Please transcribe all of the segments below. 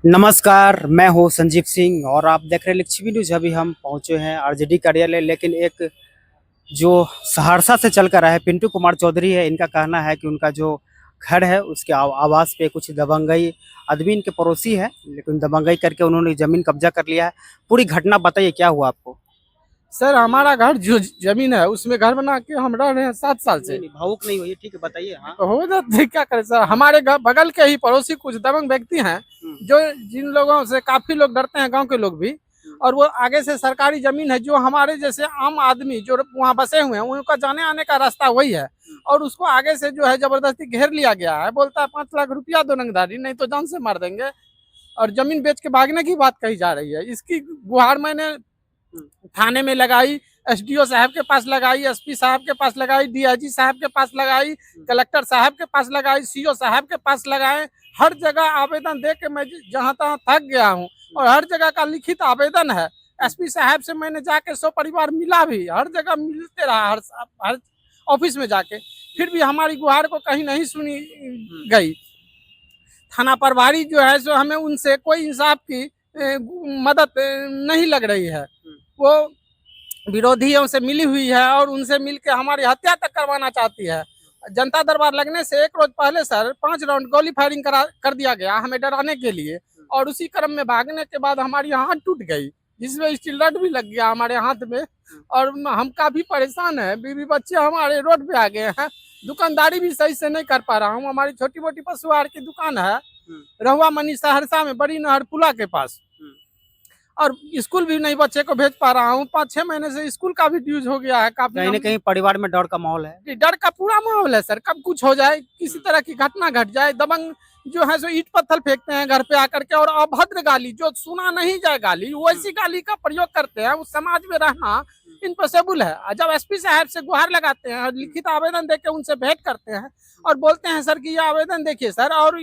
नमस्कार, मैं हूँ संजीव सिंह और आप देख रहे हैं लिच्छवी न्यूज। अभी हम पहुंचे हैं आरजेडी कार्यालय, लेकिन एक जो सहरसा से चल कर आए हैं पिंटू कुमार चौधरी है। इनका कहना है कि उनका जो घर है उसके आवास पे कुछ दबंगई आदमी इनके पड़ोसी है, लेकिन दबंगई करके उन्होंने जमीन कब्जा कर लिया है। पूरी घटना बताइए, क्या हुआ आपको? सर हमारा घर जो जमीन है उसमें घर बना के हम रह रहे हैं 7 साल से। नहीं, भावुक नहीं होइए, ठीक है, बताइए। हाँ। हो जाते हैं, क्या करें सर। हमारे घर बगल के ही पड़ोसी कुछ दबंग व्यक्ति हैं जो जिन लोगों से काफी लोग डरते हैं, गांव के लोग भी। और वो आगे से सरकारी जमीन है जो हमारे जैसे आम आदमी जो वहाँ बसे हुए हैं उनका जाने आने का रास्ता वही है, और उसको आगे से जो है जबरदस्ती घेर लिया गया है। बोलता है 5 लाख रुपया दो नंगदारी, नहीं तो जान से मार देंगे। और जमीन बेच के भागने की बात कही जा रही है। इसकी गुहार मैंने थाने में लगाई, एसडीओ साहब के पास लगाई, एसपी साहब के पास लगाई, डीआईजी साहब के पास लगाई, कलेक्टर साहब के पास लगाई, सीओ साहब के पास लगाए। हर जगह आवेदन दे के मैं जहाँ तहाँ थक गया हूँ, और हर जगह का लिखित आवेदन है। एसपी साहब से मैंने जाके 100 परिवार मिला भी, हर जगह मिलते रहा, हर ऑफिस में जाके, फिर भी हमारी गुहार को कहीं नहीं सुनी गई। थाना प्रभारी जो है सो हमें उनसे कोई इंसाफ की मदद नहीं लग रही है। वो विरोधियों से मिली हुई है और उनसे मिलकर हमारी हत्या तक करवाना चाहती है। जनता दरबार लगने से 1 रोज पहले सर 5 राउंड गोली फायरिंग कर दिया गया हमें डराने के लिए, और उसी क्रम में भागने के बाद हमारी हाथ टूट गई, जिसमें स्टील रड भी लग गया हमारे हाथ में। और हम काफी परेशान है, बीवी बच्चे हमारे रोड पे आ गए हैं। दुकानदारी भी सही से नहीं कर पा रहा हूँ। हमारी छोटी मोटी पशु आहार की दुकान है रहुआ मनी सहरसा में, बड़ी नहर पुला के पास। और स्कूल भी नहीं बच्चे को भेज पा रहा हूँ। 5-6 महीने से स्कूल का भी ड्यूज हो गया है काफी। कहीं ना कहीं परिवार में डर का माहौल है। डर का पूरा माहौल है सर, कब कुछ हो जाए, किसी तरह की घटना घट जाए। दबंग जो है सो ईंट पत्थर फेंकते हैं घर पे आकर के, और अभद्र गाली जो सुना नहीं जाए गाली, वैसी गाली का प्रयोग करते हैं। उस समाज में रहना इम्पॉसिबल है। जब एसपी साहब से गुहार लगाते हैं, लिखित आवेदन देके उनसे भेंट करते हैं और बोलते हैं सर कि ये आवेदन देखिए सर, और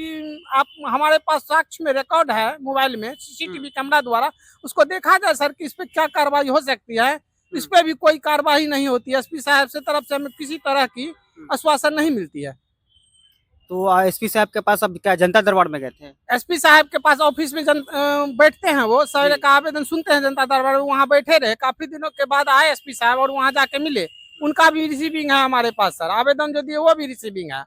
आप हमारे पास साक्ष्य में रिकॉर्ड है मोबाइल में सीसीटीवी कैमरा द्वारा, उसको देखा जाए सर कि इस पे क्या कार्रवाई हो सकती है। इस पे भी कोई कार्रवाई नहीं होती है। एसपी साहब से तरफ से हमें किसी तरह की आश्वासन नहीं मिलती है। तो एसपी साहब के पास अब क्या जनता दरबार में गए थे? एसपी साहब के पास ऑफिस में बैठते हैं, वो सारे का आवेदन सुनते हैं जनता दरबार में। वहाँ बैठे रहे, काफी दिनों के बाद आए एसपी साहब और वहाँ जाके मिले। उनका भी रिसीविंग है हमारे पास सर, आवेदन जो दिए वो भी रिसीविंग है।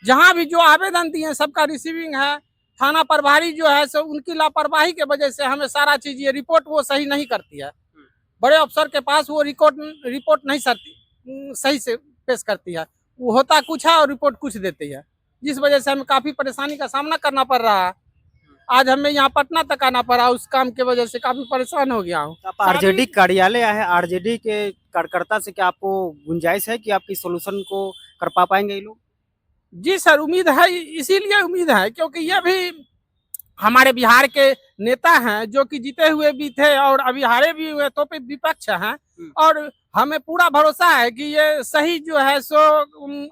जहाँ भी जो आवेदन दिए सबका रिसीविंग है। थाना प्रभारी जो है सो उनकी लापरवाही के वजह से हमें सारा चीज, ये रिपोर्ट वो सही नहीं करती है। बड़े अफसर के पास वो रिपोर्ट नहीं सही से पेश करती है। वो होता कुछ है और रिपोर्ट कुछ देती है, जिस वजह से हमें काफी परेशानी का सामना करना पड़ रहा है। आज हमें यहाँ पटना तक आना पड़ा, उस काम की वजह से काफी परेशान हो गया हूँ। आप आरजेडी कार्यालय आए हैं, आरजेडी के कार्यकर्ता से क्या आपको गुंजाइश है कि आपकी सोल्यूशन को कर पाएंगे ये लोग? जी सर, उम्मीद है, इसीलिए उम्मीद है क्योंकि ये भी हमारे बिहार के नेता हैं जो कि जीते हुए भी थे और अभी हारे भी हुए, तो विपक्ष हैं। और हमें पूरा भरोसा है कि ये सही जो है सो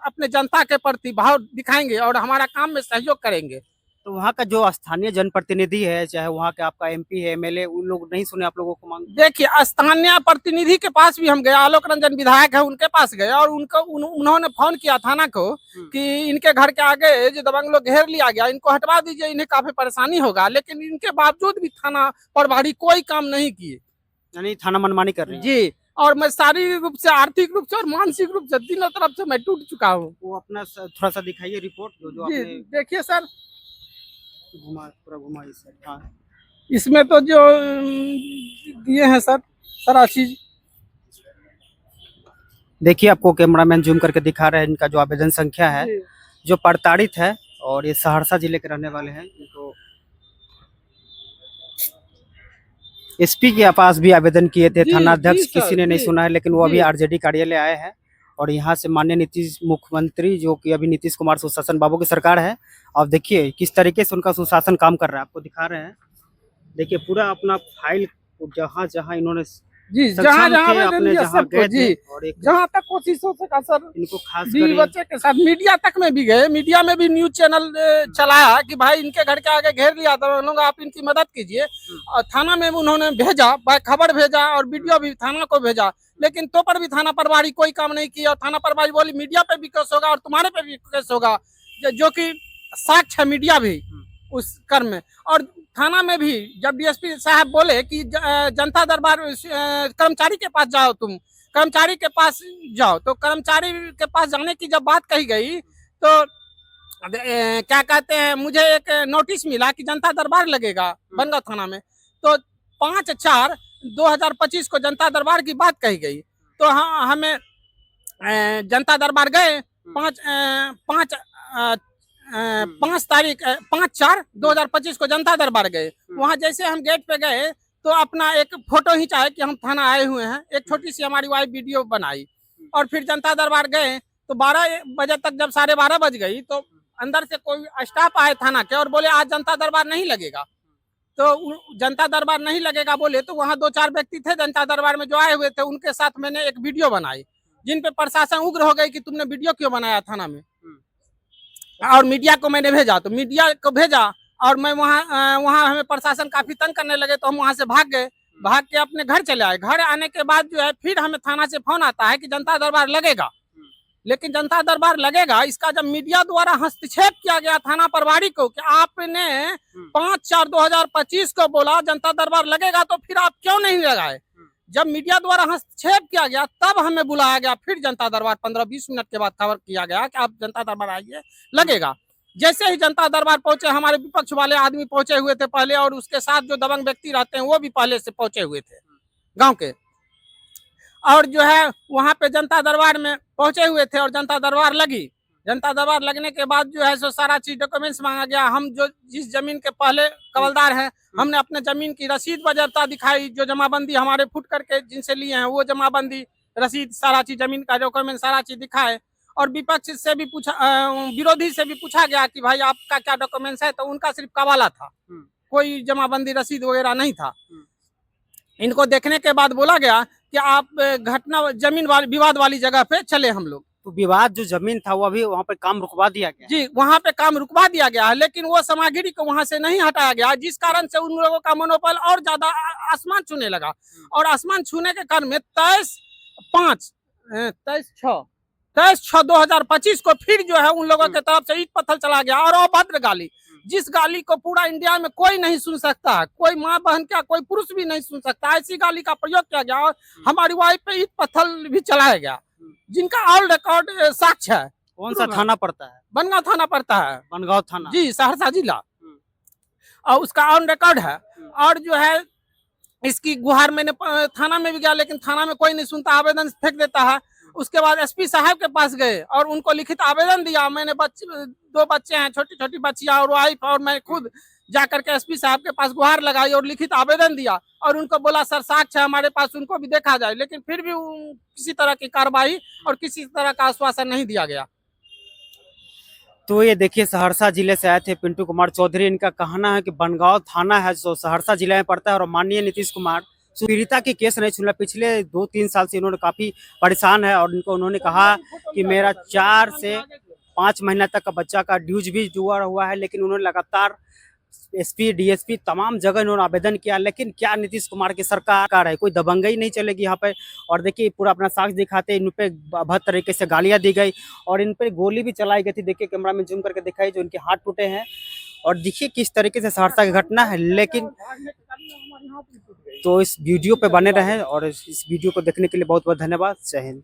अपने जनता के प्रति भाव दिखाएंगे और हमारा काम में सहयोग करेंगे। तो वहाँ का जो स्थानीय जनप्रतिनिधि है, चाहे वहाँ के आपका एमपी है, एमएलए, उन लोग नहीं सुने आप लोगों को मांग? देखिए, स्थानीय प्रतिनिधि के पास भी हम गए, आलोक रंजन विधायक है उनके पास गए, और उन्होंने फोन किया थाना को कि इनके घर के आगे जो दबंग लोग घेर लिया गया, इनको हटवा दीजिए, इन्हें काफी परेशानी होगा। लेकिन इनके बावजूद भी थाना प्रभारी कोई काम नहीं किए। यानी थाना मनमानी कर रही है जी, और मैं शारीरिक रूप से, आर्थिक रूप से और मानसिक रूप से तीनों तरफ से मैं टूट चुका हूँ। वो अपना थोड़ा सा दिखाइए रिपोर्ट जो जी आपने देखिए सर, पूरा घुमा इस साइड। हाँ, इसमें तो जो दिए हैं सर सारा चीज देखिए, आपको कैमरामैन जूम करके दिखा रहे हैं। इनका जो आवेदन संख्या है जो प्रताड़ित है, और ये सहरसा जिले के रहने वाले हैं। तो एसपी के पास भी आवेदन किए थे, थानाध्यक्ष किसी ने नहीं सुना है, लेकिन वो अभी आरजेडी कार्यालय आए हैं। और यहाँ से माननीय नीतीश मुख्यमंत्री, जो कि अभी नीतीश कुमार सुशासन बाबू की सरकार है, और देखिए किस तरीके से उनका सुशासन काम कर रहा है, आपको दिखा रहे हैं। देखिए पूरा अपना फाइल जहाँ जहाँ इन्होंने जी, जहाँ अपने जहाँ गए थे, और एक जहाँ तक कोशिश हो सका सर, इनको खास बीवी बच्चे के साथ मीडिया तक में भी गए। मीडिया में भी न्यूज चैनल चलाया कि भाई इनके घर के आगे घेर लिया था लोग, आप इनकी मदद कीजिए। और थाना में उन्होंने भेजा, खबर भेजा और वीडियो भी थाना को भेजा, लेकिन तो पर भी थाना प्रभारी कोई काम नहीं किया। और थाना प्रभारी बोली मीडिया पे भी केस होगा और तुम्हारे पे भी केस होगा, जो कि साक्ष्य है मीडिया भी उस कर्म में। और थाना में भी जब डीएसपी साहब बोले कि जनता दरबार कर्मचारी के पास जाओ, तुम कर्मचारी के पास जाओ, तो कर्मचारी के पास जाने की जब बात कही गई तो क्या कहते हैं, मुझे एक नोटिस मिला कि जनता दरबार लगेगा बनगांव थाना में। तो 5/4/2025 को जनता दरबार की बात कही गई। तो हमें जनता दरबार गए 5/4/2025 को जनता दरबार गए। वहां जैसे हम गेट पे गए तो अपना एक फोटो खिंचाया कि हम थाना आए हुए हैं, एक छोटी सी हमारी वाइफ वीडियो बनाई, और फिर जनता दरबार गए। तो 12 बजे तक जब 12:30 बज गई तो अंदर से कोई स्टाफ आए थाना के और बोले आज जनता दरबार नहीं लगेगा। तो जनता दरबार नहीं लगेगा बोले तो वहाँ 2-4 व्यक्ति थे जनता दरबार में जो आए हुए थे, उनके साथ मैंने एक वीडियो बनाई, जिन पे प्रशासन उग्र हो गई कि तुमने वीडियो क्यों बनाया थाना में। और मीडिया को मैंने भेजा, तो मीडिया को भेजा और मैं वहाँ हमें प्रशासन काफी तंग करने लगे, तो हम वहाँ से भाग गए, भाग के अपने घर चले आए। घर आने के बाद जो है फिर हमें थाना से फोन आता है कि जनता दरबार लगेगा। लेकिन जनता दरबार लगेगा, इसका जब मीडिया द्वारा हस्तक्षेप किया गया थाना प्रभारी को कि आपने 5/4/2025 को बोला जनता दरबार लगेगा, तो फिर आप क्यों नहीं लगाए। जब मीडिया द्वारा हस्तक्षेप किया गया तब हमें बुलाया गया, फिर जनता दरबार 15-20 मिनट के बाद खबर किया गया कि आप जनता दरबार आइए, लगेगा। जैसे ही जनता दरबार पहुंचे, हमारे विपक्ष वाले आदमी पहुंचे हुए थे पहले, और उसके साथ जो दबंग व्यक्ति रहते हैं वो भी पहले से पहुंचे हुए थे गांव के। और जो है वहां पे जनता दरबार में पहुंचे हुए थे और जनता दरबार लगी। जनता दरबार लगने के बाद जो है सो सारा चीज डॉक्यूमेंट्स मांगा गया। हम जो जिस जमीन के पहले कबलदार हैं, हमने अपने जमीन की रसीद वजरता दिखाई, जो जमाबंदी हमारे फुट करके जिनसे लिए हैं वो जमाबंदी रसीद सारा चीज, जमीन का डॉक्यूमेंट सारा चीज दिखाए। और विपक्ष से भी पूछा, विरोधी से भी पूछा गया कि भाई आपका क्या डॉक्यूमेंट्स है, तो उनका सिर्फ कबाला था, कोई जमाबंदी रसीद वगैरह नहीं था। इनको देखने के बाद बोला गया कि आप घटना जमीन विवाद वाली जगह पे चले हम लोग। तो विवाद जो जमीन था वो अभी वहाँ पे काम रुकवा दिया गया। जी, वहाँ पे काम रुकवा दिया गया है, लेकिन वो सामग्री को वहाँ से नहीं हटाया गया, जिस कारण से उन लोगों का मनोबल और ज्यादा आसमान छूने लगा। और आसमान छूने के कारण में 23/6/2025 को फिर जो है उन लोगों के तरफ से ईट पत्थर चला गया। और अभद्र गाली, जिस गाली को पूरा इंडिया में कोई नहीं सुन सकता है, कोई माँ बहन क्या कोई पुरुष भी नहीं सुन सकता, ऐसी गाली का प्रयोग किया गया। और हमारी वाइफ पे ईट पत्थर भी चलाया गया, जिनका ऑल रिकॉर्ड साक्ष्य है। कौन सा थाना पड़ता है? बनगांव थाना पड़ता है। बनगांव थाना जी, सहरसा जिला, और उसका ऑन रिकॉर्ड है। और जो है इसकी गुहार मैंने थाना में भी गया, लेकिन थाना में कोई नहीं सुनता, आवेदन फेंक देता है। उसके बाद एसपी साहब के पास गए और उनको लिखित आवेदन दिया। मैंने 2 बच्चे हैं, छोटी छोटी बच्चियां और वाइफ, और मैं खुद जाकर के एसपी साहब के पास गुहार लगाई और लिखित आवेदन दिया, और उनको बोला सर साक्ष्य है हमारे पास, उनको भी देखा जाए। लेकिन फिर भी किसी तरह की कार्रवाई और किसी तरह का आश्वासन नहीं दिया गया। तो ये देखिए सहरसा जिले से आए थे पिंटू कुमार चौधरी। इनका कहना है कि बनगांव थाना है जो सहरसा जिले में पड़ता है, और माननीय नीतीश कुमार पीड़िता की केस नहीं सुन रहा। पिछले 2-3 साल से इन्होंने काफी परेशान है, और उन्होंने कहा कि मेरा 4 से 5 महीना तक का बच्चा का ड्यूज भी जुआ हुआ है। लेकिन उन्होंने लगातार एसपी डीएसपी तमाम जगह इन्होंने आवेदन किया, लेकिन क्या नीतीश कुमार की सरकार है, कोई दबंगई नहीं चलेगी यहाँ पे। और देखिए पूरा अपना साक्ष्य दिखाते, इन पे अभद्र तरीके से गालियां दी गई और इन पे गोली भी चलाई गई थी। देखिए कैमरा में जूम करके दिखाई, जो इनके हाथ टूटे हैं, और देखिए किस तरीके से सहरसा की घटना है। लेकिन तो इस वीडियो पे बने रहें, और इस वीडियो को देखने के लिए बहुत बहुत धन्यवाद। जय हिंद।